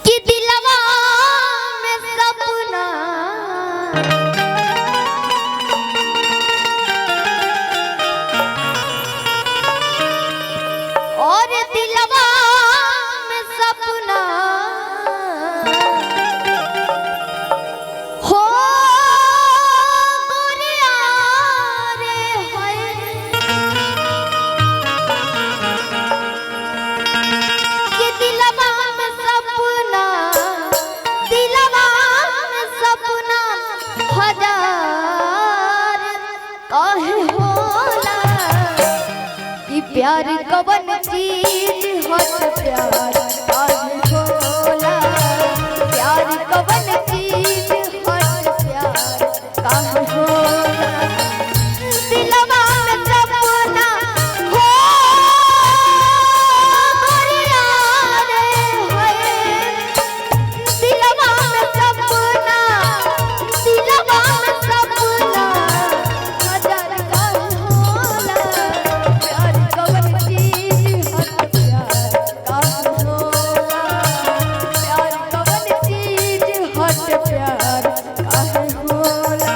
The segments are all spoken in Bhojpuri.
कि दिलवा में सपना और दिलवा में सपना हो गोरिया रे हाय कि दिलवा में सपना हजार काहे होला कि प्यार कवन चीज हट प्यार काहे होला प्यार कवन चीज हट प्यार काहे होला दिलवा में सपना हो गोरिया रे हाय दिलवा में सपना हजार काहे होला प्यार कवन चीज हट प्यार काहे होला प्यार कवन चीज हट प्यार काहे होला।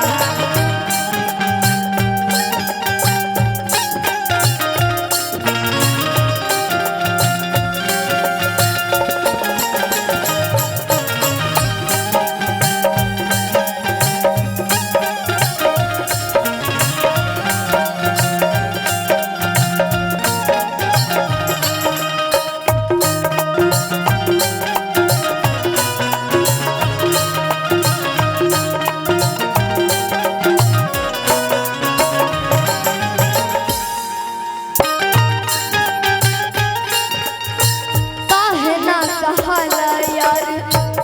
काहे ना कहला यार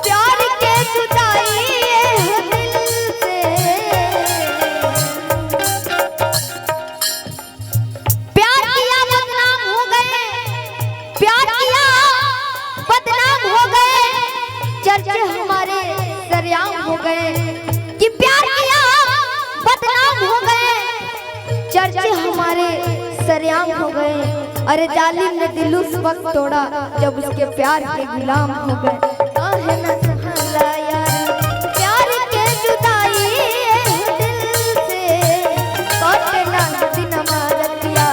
प्यार के जुदाई है दिल से प्यार किया बदनाम हो गए प्यार किया बदनाम हो गए चर्चे हमारे सरेआम हो गए कि प्यार किया बदनाम हो गए चर्चे हमारे सरेआम हो गए। अरे जालिम ने दिल उस वक्त तोड़ा जब उसके प्यार के गुलाम हो गए। काहे ना सहला यार प्यार के जुदाई है दिल से काटे ना दिन मारतिया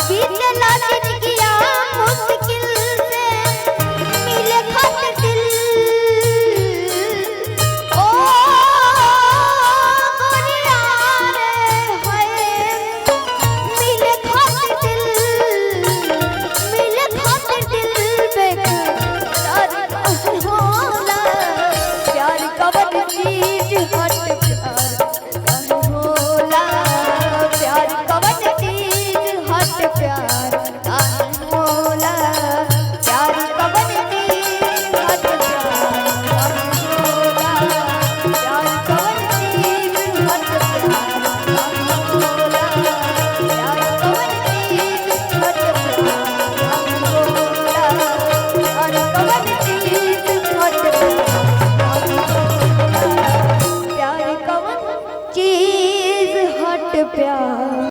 बीते ना जिंदगियां मुश्किल से मिले खातिर दिल ओ गोरिया रे हाय मिले खातिर दिल बेकरार काहे होला प्यार कवन चीज